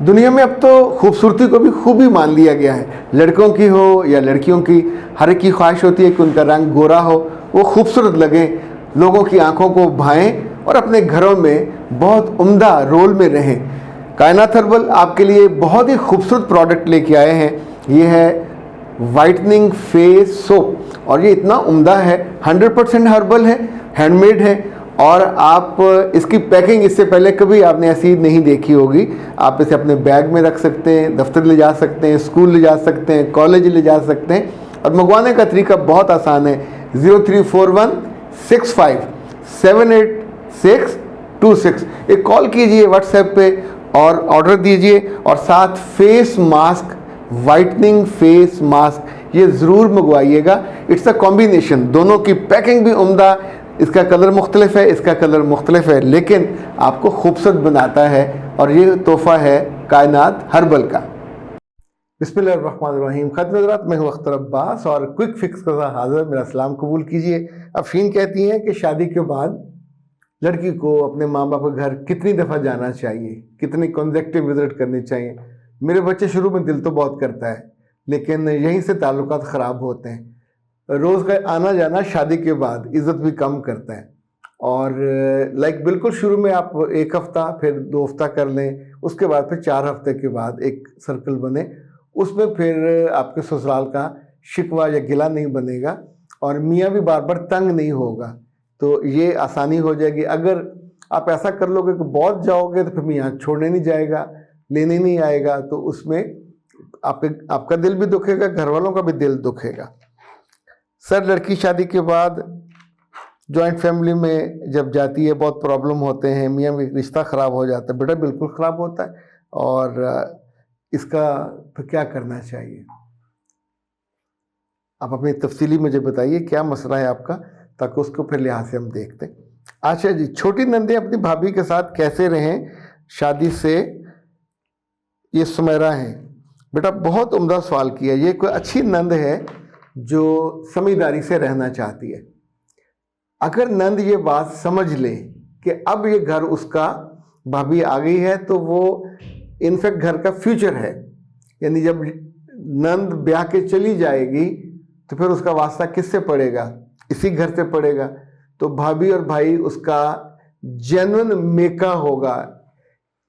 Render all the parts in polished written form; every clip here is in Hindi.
दुनिया में अब तो खूबसूरती को भी खूबी मान लिया गया है। लड़कों की हो या लड़कियों की, हर एक की ख्वाहिश होती है कि उनका रंग गोरा हो, वो खूबसूरत लगे, लोगों की आंखों को भाएं और अपने घरों में बहुत उम्दा रोल में रहें। कायनात हर्बल आपके लिए बहुत ही खूबसूरत प्रोडक्ट लेके आए हैं। ये है वाइटनिंग फेस सोप और ये इतना उम्दा है, 100% हर्बल है, हैंडमेड है और आप इसकी पैकिंग इससे पहले कभी आपने ऐसी नहीं देखी होगी। आप इसे अपने बैग में रख सकते हैं, दफ्तर ले जा सकते हैं, स्कूल ले जा सकते हैं, कॉलेज ले जा सकते हैं और मंगवाने का तरीका बहुत आसान है। 0341657826 एक कॉल कीजिए व्हाट्सएप पे और ऑर्डर दीजिए और साथ face mask, whitening face mask ये ज़रूर मंगवाइएगा। इट्स अ कॉम्बिनेशन, दोनों की पैकिंग भी उम्दा, इसका कलर मुख्तलिफ है, इसका कलर मुख्तलिफ है, लेकिन आपको खूबसूरत बनाता है और ये तोहफ़ा है कायनात हर्बल का। बिस्मिल्लाहिर्रहमानिर्रहीम। ख़ातिन हज़रात, मैं हूँ अख्तर अब्बास और क्विक फिक्स के साथ हाज़िर। मेरा सलाम कबूल कीजिए। अफरीन कहती हैं कि शादी के बाद लड़की को अपने माँ बाप के घर कितनी दफ़ा जाना चाहिए, कितनी कॉन्सेक्टिव विज़िट करनी चाहिए। मेरे बच्चे शुरू में दिल तो बहुत करता है, लेकिन यहीं से ताल्लुकात ख़राब होते हैं। रोज़ का आना जाना शादी के बाद इज़्ज़त भी कम करता है और बिल्कुल शुरू में आप 1 हफ़्ता फिर 2 हफ़्ता कर लें, उसके बाद फिर 4 हफ़्ते के बाद एक सर्कल बने, उसमें फिर आपके ससुराल का शिकवा या गिला नहीं बनेगा और मियाँ भी बार बार तंग नहीं होगा, तो ये आसानी हो जाएगी। अगर आप ऐसा कर लोगे कि बहुत जाओगे तो फिर मियाँ छोड़ने नहीं जाएगा, लेने नहीं आएगा, तो उसमें आपका दिल भी दुखेगा, घर वालों का भी दिल दुखेगा। सर, लड़की शादी के बाद जॉइंट फैमिली में जब जाती है बहुत प्रॉब्लम होते हैं, मियाँ भी रिश्ता ख़राब हो जाता है। बेटा बिल्कुल ख़राब होता है और इसका फिर क्या करना चाहिए, आप अपनी तफसीली मुझे बताइए क्या मसला है आपका, ताकि उसको फिर लिहाज से हम देखते हैं। अच्छा जी, छोटी नंदे अपनी भाभी के साथ कैसे रहें शादी से, ये सुमेरा हैं। बेटा बहुत उम्दा सवाल किया। ये कोई अच्छी नंद है जो समझदारी से रहना चाहती है। अगर नंद ये बात समझ ले कि अब ये घर उसका, भाभी आ गई है, तो वो इनफैक्ट घर का फ्यूचर है, यानी जब नंद ब्याह के चली जाएगी तो फिर उसका वास्ता किससे पड़ेगा, इसी घर से पड़ेगा। तो भाभी और भाई उसका जेन्युइन मेका होगा।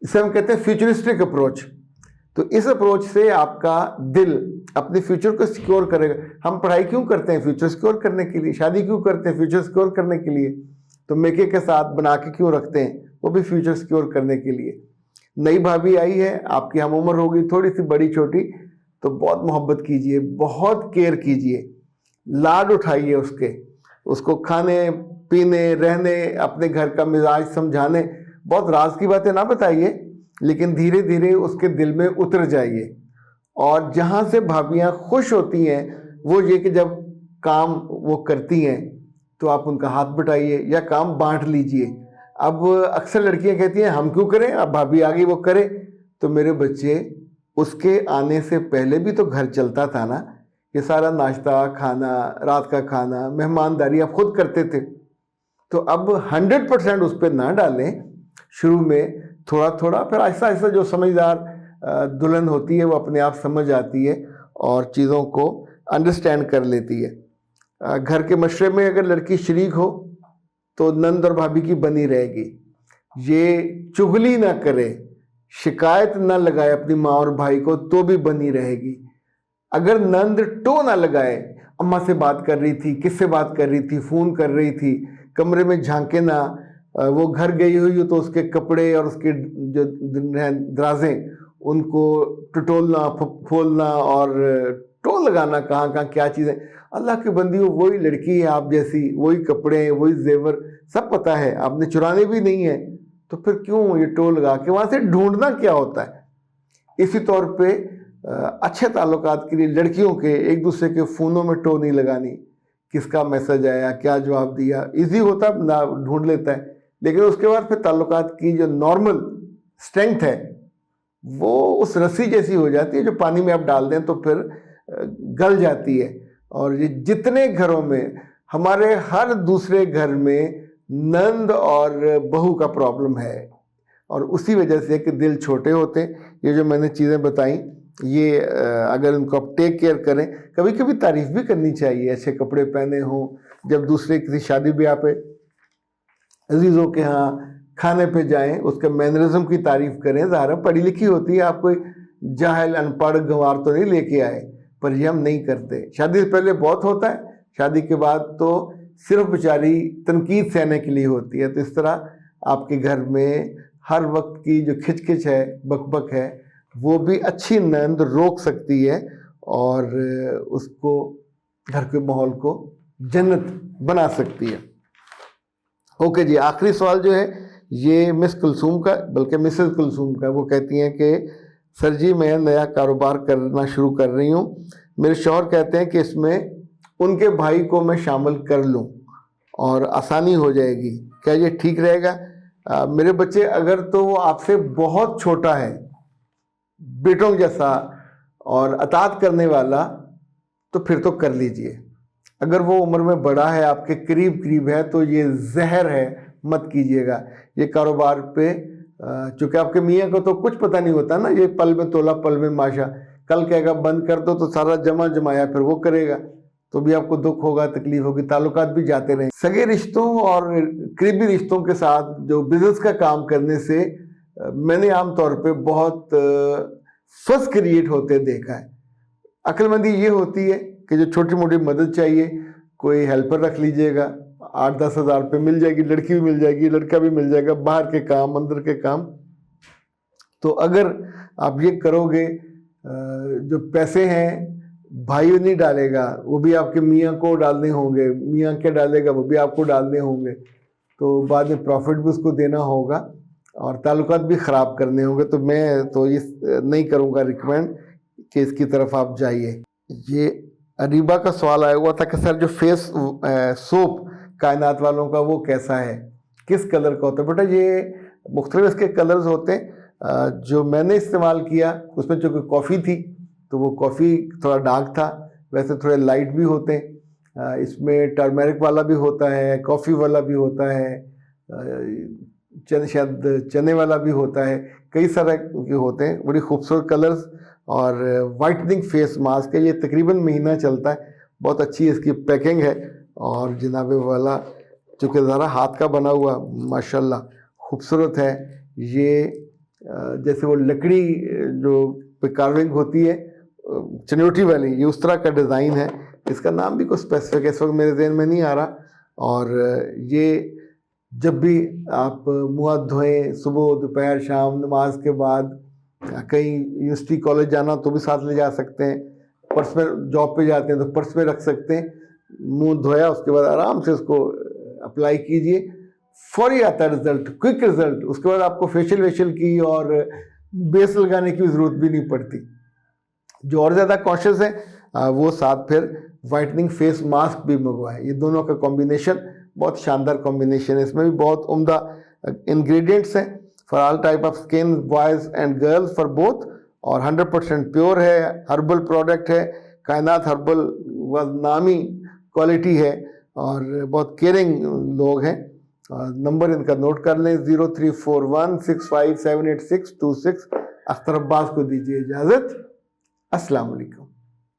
इसे हम कहते हैं फ्यूचरिस्टिक अप्रोच। तो इस अप्रोच से आपका दिल अपने फ्यूचर को सिक्योर करेगा। हम पढ़ाई क्यों करते हैं? फ्यूचर सिक्योर करने के लिए। शादी क्यों करते हैं? फ्यूचर सिक्योर करने के लिए। तो मेके के साथ बना के क्यों रखते हैं? वो भी फ्यूचर सिक्योर करने के लिए। नई भाभी आई है, आपकी हम उम्र होगी थोड़ी सी बड़ी छोटी, तो बहुत मोहब्बत कीजिए, बहुत केयर कीजिए, लाड उठाइए उसको खाने पीने, रहने, अपने घर का मिजाज समझाने, बहुत राज की बातें ना बताइए, लेकिन धीरे धीरे उसके दिल में उतर जाइए। और जहाँ से भाभियाँ खुश होती हैं वो ये कि जब काम वो करती हैं तो आप उनका हाथ बटाइए या काम बांट लीजिए। अब अक्सर लड़कियाँ कहती हैं हम क्यों करें, अब भाभी आ गई वो करे। तो मेरे बच्चे, उसके आने से पहले भी तो घर चलता था ना। ये सारा नाश्ता, खाना, रात का खाना, मेहमानदारी आप खुद करते थे। तो अब 100% उस पर ना डालें, शुरू में थोड़ा थोड़ा, फिर आहिस्ता आहिस्ता जो समझदार दुल्हन होती है वो अपने आप समझ आती है और चीज़ों को अंडरस्टैंड कर लेती है। घर के मशरे में अगर लड़की शरीक हो तो नंद और भाभी की बनी रहेगी। ये चुगली ना करे, शिकायत ना लगाए अपनी माँ और भाई को, तो भी बनी रहेगी। अगर नंद टो ना लगाए, अम्मा से बात कर रही थी, किससे बात कर रही थी, फ़ोन कर रही थी, कमरे में झांके ना, वो घर गई हुई हो तो उसके कपड़े और उसके जो दराजें उनको टटोलना, फोलना और टो लगाना, कहाँ कहाँ क्या चीज़ें। अल्लाह की बंदी हो, वही लड़की है आप जैसी, वही कपड़े, वही जेवर, सब पता है, आपने चुराने भी नहीं है, तो फिर क्यों ये टो लगा के वहाँ से ढूंढना क्या होता है। इसी तौर पे अच्छे ताल्लुकात के लिए लड़कियों के एक दूसरे के फ़ोनों में टो नहीं लगानी, किसका मैसेज आया, क्या जवाब दिया, इजी होता ना, ढूंढ लेता है। लेकिन उसके बाद फिर ताल्लुकात की जो नॉर्मल स्ट्रेंथ है वो उस रस्सी जैसी हो जाती है जो पानी में आप डाल दें तो फिर गल जाती है। और ये जितने घरों में, हमारे हर दूसरे घर में नंद और बहू का प्रॉब्लम है और उसी वजह से कि दिल छोटे होते हैं। ये जो मैंने चीज़ें बताई, ये अगर इनको आप टेक केयर करें, कभी कभी तारीफ भी करनी चाहिए, अच्छे कपड़े पहने हों, जब दूसरे किसी शादी ब्याह पे अजीज़ों के यहाँ खाने पे जाएं, उसके मैनरिज्म की तारीफ करें। ज़ाहिर पढ़ी लिखी होती है, आप कोई जाहिल अनपढ़ गंवार तो नहीं लेके आए, पर ये हम नहीं करते। शादी से पहले बहुत होता है, शादी के बाद तो सिर्फ बेचारी तनकीद सहने के लिए होती है। तो इस तरह आपके घर में हर वक्त की जो खिचखिच है, बकबक है, वो भी अच्छी नींद रोक सकती है और उसको, घर के माहौल को जन्नत बना सकती है। ओके जी, आखिरी सवाल जो है ये मिस कुलसूम का, बल्कि मिसेस कुलसूम का। वो कहती हैं कि सर जी मैं नया कारोबार करना शुरू कर रही हूँ, मेरे शौहर कहते हैं कि इसमें उनके भाई को मैं शामिल कर लूँ और आसानी हो जाएगी, क्या ये ठीक रहेगा? मेरे बच्चे अगर तो वो आपसे बहुत छोटा है, बेटों जैसा और अतात करने वाला, तो फिर तो कर लीजिए। अगर वो उम्र में बड़ा है, आपके करीब करीब है, तो ये जहर है, मत कीजिएगा ये कारोबार पे। चूँकि आपके मियाँ को तो कुछ पता नहीं होता ना, ये पल में तोला पल में माशा, कल कहेगा बंद कर दो तो सारा जमा जमाया फिर वो करेगा, तो भी आपको दुख होगा, तकलीफ होगी, ताल्लुकात भी जाते रहें। सगे रिश्तों और करीबी रिश्तों के साथ जो बिजनेस का काम करने से मैंने आमतौर पे बहुत फस क्रिएट होते देखा है। अक्लमंदी ये होती है कि जो छोटी मोटी मदद चाहिए, कोई हेल्पर रख लीजिएगा, 8-10 हज़ार रुपये मिल जाएगी, लड़की भी मिल जाएगी, लड़का भी मिल जाएगा, बाहर के काम अंदर के काम। तो अगर आप ये करोगे, जो पैसे हैं भाई नहीं डालेगा, वो भी आपके मियाँ को डालने होंगे, मियाँ क्या डालेगा वो भी आपको डालने होंगे, तो बाद में प्रॉफिट भी उसको देना होगा और ताल्लुकात भी ख़राब करने होंगे। तो मैं तो ये नहीं करूँगा रिकमेंड कि इसकी तरफ आप जाइए। ये अरीबा का सवाल आया हुआ था कि सर जो फेस सोप कायनात वालों का वो कैसा है, किस कलर का होता है? बेटा ये मुख्तलिफ इसके कलर्स होते हैं। जो मैंने इस्तेमाल किया उसमें चूँकि कॉफ़ी थी तो वो कॉफ़ी थोड़ा डार्क था, वैसे थोड़े लाइट भी होते हैं। इसमें टर्मेरिक वाला भी होता है, कॉफ़ी वाला भी होता है, शायद चने वाला भी होता है, कई सारे के होते हैं, बड़ी खूबसूरत कलर्स। और वाइटनिंग फेस मास्क है, ये तकरीबन महीना चलता है, बहुत अच्छी इसकी पैकिंग है। और जनाबे वाला चूँकि ज़रा हाथ का बना हुआ माशाल्लाह खूबसूरत है। ये जैसे वो लकड़ी जो पे कार्विंग होती है चनौटी वाली, ये उस तरह का डिज़ाइन है। इसका नाम भी कुछ स्पेसिफिक है, इस वक्त मेरे जहन में नहीं आ रहा। और ये जब भी आप मुँह हाथ धोएं, सुबह दोपहर शाम नमाज के बाद, कहीं यूनिवर्सिटी कॉलेज जाना तो भी साथ ले जा सकते हैं, पर्स में जॉब पे जाते हैं तो पर्स में रख सकते हैं। मुंह धोया उसके बाद आराम से उसको अप्लाई कीजिए, फौरी आता है रिजल्ट, क्विक रिजल्ट। उसके बाद आपको फेशियल वेशियल की और बेस लगाने की ज़रूरत भी नहीं पड़ती। जो और ज़्यादा कॉशियस है वो साथ फिर वाइटनिंग फेस मास्क भी मंगवाए। ये दोनों का कॉम्बिनेशन बहुत शानदार कॉम्बिनेशन है, इसमें भी बहुत उम्दा इंग्रेडिएंट्स हैं for all type of skin, boys and girls for both. और 100% प्योर है, हर्बल प्रोडक्ट है, कायनात हर्बल नामी क्वालिटी है और बहुत केयरिंग लोग हैं। नंबर इनका नोट कर लें, 034165782626। अख्तर अब्बास को दीजिए इजाज़त। अस्सलाम वालेकुम।